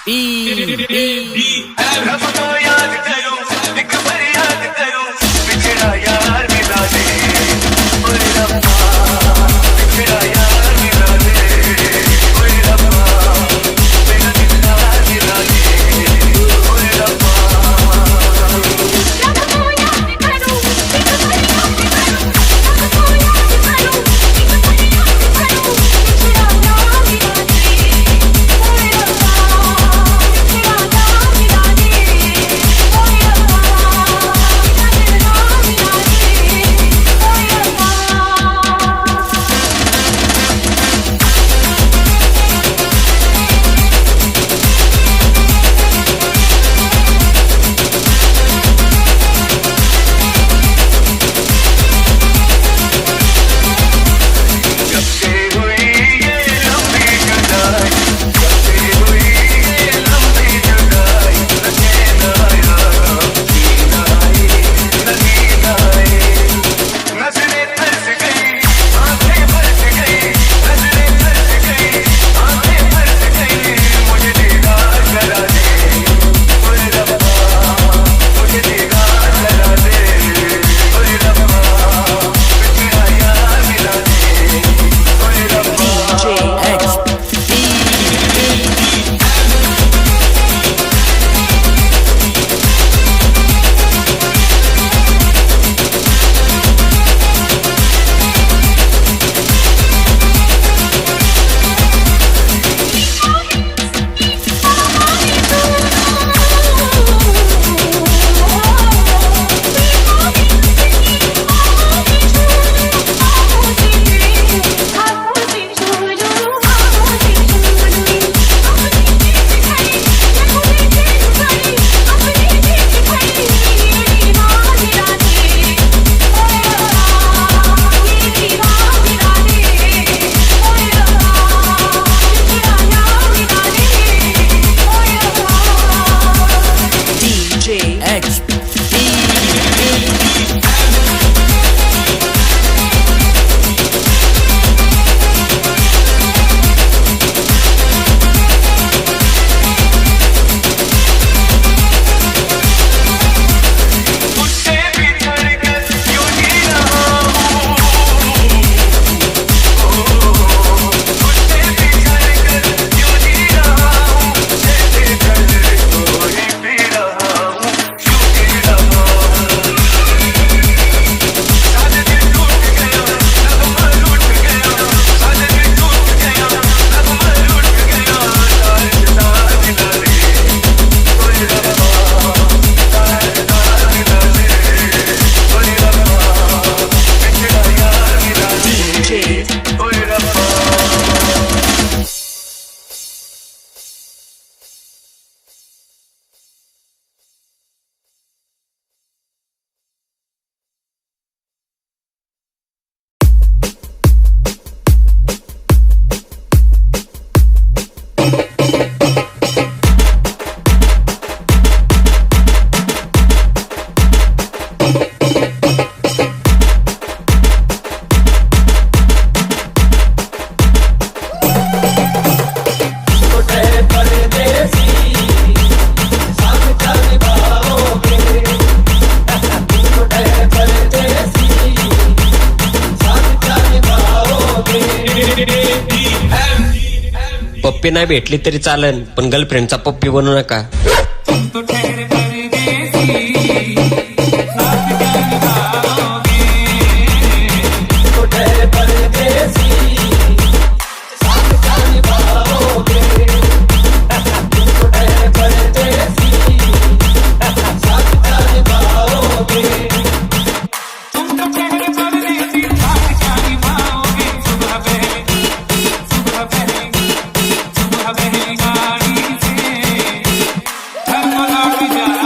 रब को याद करूं, एक बार याद करूं, बिछड़ा यार मिला दे, ओए रब्बा, बिछड़ा यार मिला दे, ओए रब्बा, मेरा दिलदार मिला दे, ओए रब्बा। रब को याद करूं, एक बार याद करूं, रब को याद करूं, एक बार याद करूं, बिछड़ा यार मिला दे, ओए रब्बा, बिछड़ा यार मिला दे, ओए रब्बा, मेरा दिलदार मिला दे, ओए रब्बा। जब से हुई ये लंबी जुदाई, जब से हुई ये लंबी जुदाई, नसीब आया, नींद आई, नींद आई, नजरें तरस गई, आंखें बरस गई, नजरें तरस गई, आंखें बरस गई, मुझे दीदार करा दे, ओए रब्बा, मुझे दीदार करा दे, ओए रब्बा, बिछड़ा यार मिला दे, ओए रब्बा। उससे बिछड़ कर यूं जी रहा हूँ, उससे बिछड़ कर यूं जी रहा हूँ, जैसे कल कोई पी रहा हूँ, यूं जी रहा हूँ। साथ दिल टूट गया, नगमा रूठ गया, साथ दिल टूट गया, नगमा रूठ गया, तारदार मिला दे, ओए रब्बा, तारदार मिला दे, ओए रब्बा, बिछड़ा यार मिला दे, ओए रब्बा। पप्पी नाही भेटली तरी चालेल, पण गर्लफ्रेंडचा पप्पी बनू नका. Sudah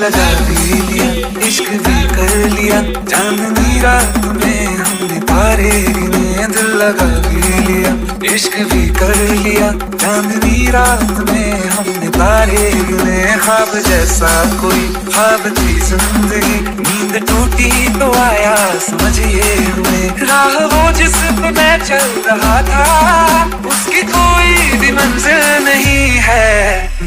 लगा भी लिया, इश्क भी कर लिया, चांदनी रात में हमने तारे गिने, दिल लगा भी लिया, इश्क भी कर लिया, चांदनी रात में हमने तारे गिने। ख्वाब जैसा कोई ख्वाब थी जिंदगी, नींद टूटी तो आया समझिए हमें, राह वो जिस पे मैं चल रहा था उसकी कोई भी मंजिल नहीं है,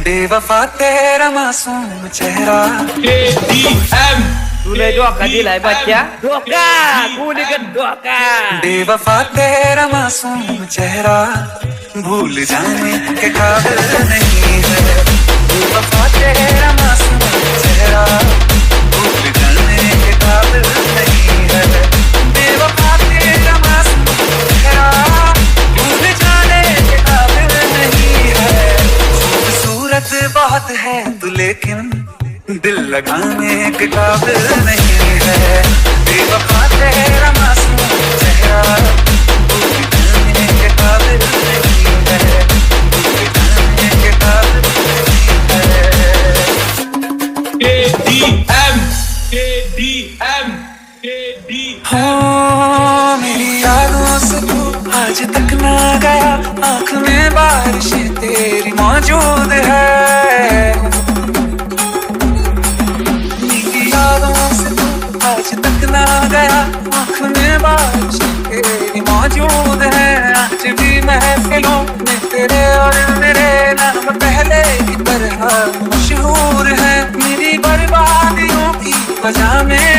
बेवफा तेरा मासूम चेहरा। ADM Tule doka dilai baca doka kulikan doka बेवफा तेरा मासूम चेहरा भूल जाने के काबिल नहीं है, बेवफा तेरा मासूम चेहरा भूल जाने के काबिल नहीं है, बेवफा तेरा मासूम चेहरा भूल जाने के काबिल नहीं है। खूबसूरत बहुत है तू लेकिन दिल लगाने के काबिल नहीं है, बेवफा तेरा मासूम चेहरा भूल जाने के काबिल नहीं है, भूल जाने के काबिल नहीं है। ADM ADM ADM हाँ मेरी यादों से तू आज तक ना गया, आँख में बारिशें तेरी मौजूद है, आज तक ना गया, आँख में बारिश तेरी मौजूद है, आज भी महफिलों में तेरे और मेरे नाम पहले की तरह मशहूर है, मेरी बर्बादियों की वजह में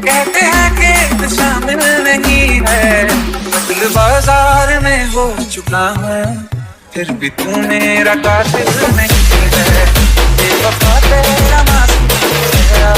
कहते हैं कि तू शामिल नहीं है, बदल बाजार में हो चुका हूँ फिर भी तू मेरा कातिल नहीं है, बेवफा तेरा मासूम चेहरा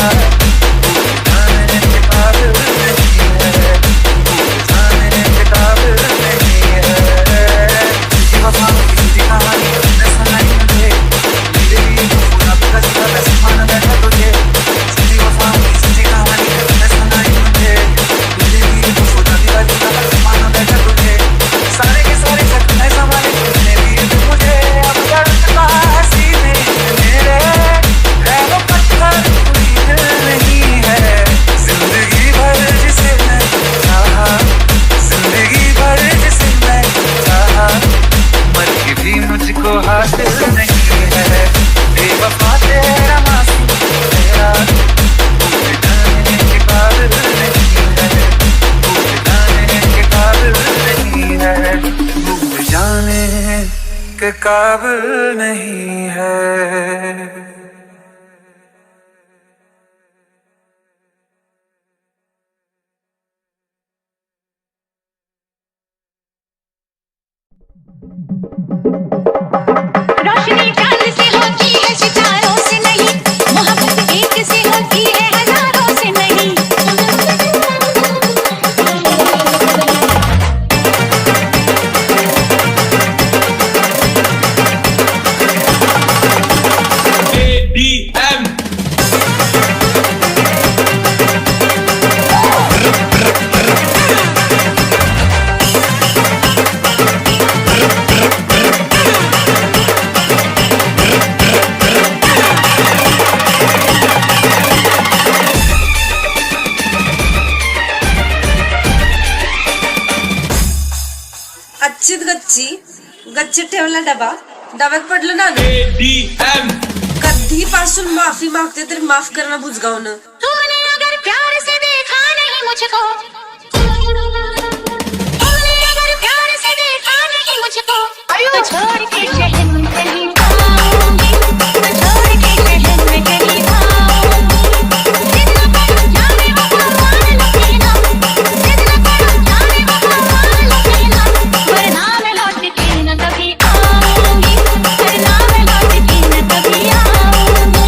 के काबिल नहीं है। रोशनी चांद से होती है सितारों से नहीं, मोहब्बत एक से होती है हजारों से नहीं। ADM अच्छीत गच्ची गच्चीत ठेवला डबा डब्यात पडलं ना ADM कधी पासून माफी मागते तर माफ करणं बुजगावणं। तूने अगर प्यार से देखा नहीं मुझको, तूने अगर प्यार से देखा नहीं मुझको, तो छोड़ के शहर में कहीं आऊंगी, तो छोड़ के शहर में कहीं आऊंगी। जितना करो जाने वो मान लो कहना, जितना करो जाने वो मान लो कहना, वरना मैं लौट के न कभी आऊंगी, वरना मैं लौट के न कभी आऊंगी।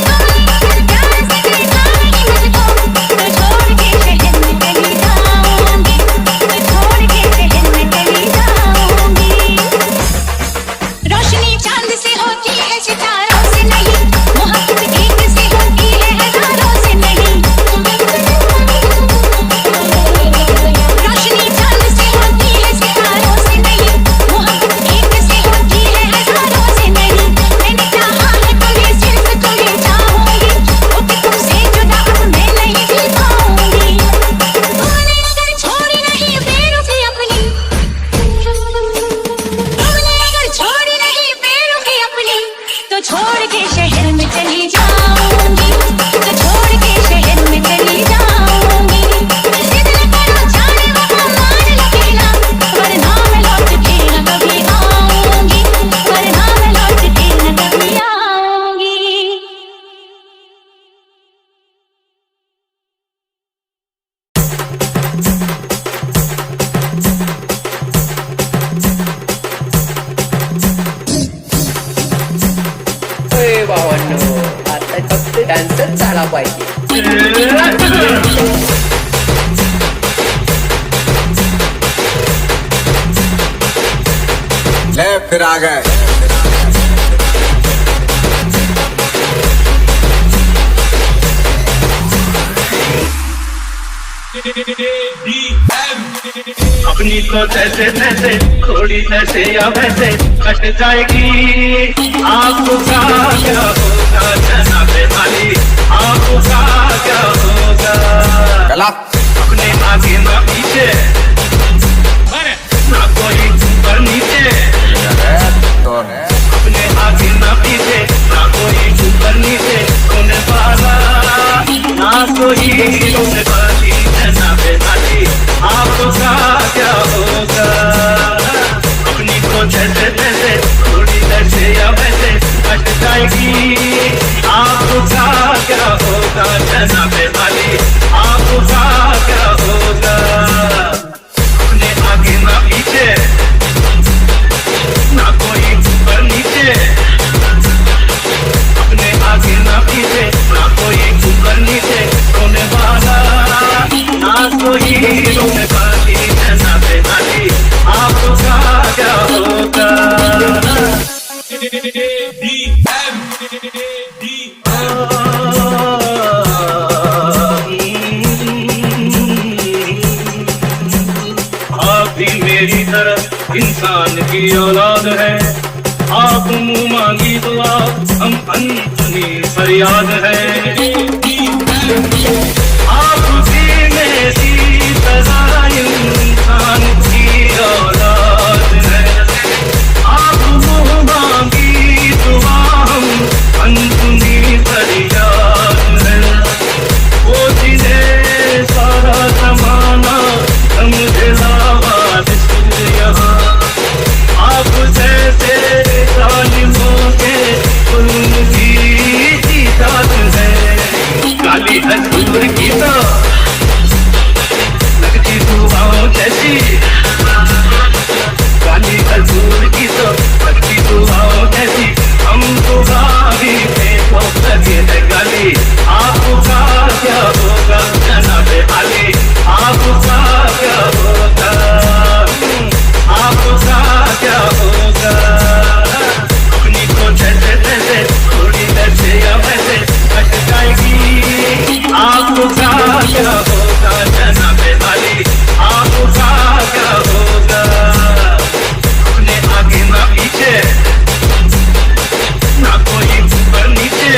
तूने अगर प्यार से देखा नहीं मुझको, तो छोड़ के शहर में कहीं जाऊंगी, तो छोड़ के शहर में कहीं जाऊंगी। डान्स झाला पाहिजे. ले फिर आ गए. अपनी तो जैसे तैसे थोड़ी तैसे या वैसे कट जाएगी. आपका क्या होगा जनाबे वाली, आपका क्या होगा. चला. अपने आगे ना पीछे ना कोई ऊपर नीचे. तो अपने आगे ना पीछे ना कोई ऊपर नीचे. होने वाला ना कोई होने वाली जनाबे वाली, आपका क्या होगा. अपनी को जैसे तैसे थोड़ी तैसे या वैसे कट जाएगी. आपका क्या होगा जनाबे वाली, आपका क्या होगा. अपने आगे ना पीछे ना कोई ऊपर नीचे. अपने आगे ना पीछे ना कोई ऊपर नीचे. होने वाला ना कोई होने वाली जनाबे वाली, आपका क्या होगा. आप भी मेरी तरह इंसान की औलाद है. आप मुँह मांगी दुआ हम अनसुनी फरियाद है. आप भी मेरी तरह इंसान की औलाद है. आप मुँह मांगी दुआ हम अनसुनी फरियाद है. वो जिन्हें सारा जमाना समझे लावारिस यहाँ, आप जैसे जालिमों के जुल्म की इजाद है. काली हजूर की तो लगती दुआओं जैसी, काली हजूर की तो लगती दुआओं जैसी. हम दुआवी देखो लगे है गाली. आपका क्या होगा जनाबे वाली, आपका क्या होगा. आपका क्या होगा. अपनी को जैसे तैसे थोड़ी तैसे या वैसे कट जाएगी. आपका क्या होगा जनाबे वाली, आपका क्या होगा. अपने आगे ना पीछे ना कोई ऊपर नीचे.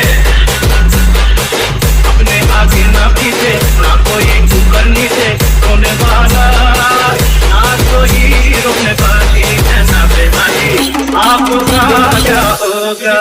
अपने आगे ना पीछे ना कोई ऊपर नीचे. होने वाला ना कोई रोने वाली जनाबे वाली, आपका क्या होगा.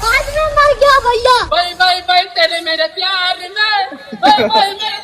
आज मैं मर गया भैया. भाई भाई भाई तेरे मेरे प्यार में, भाई भाई मेरे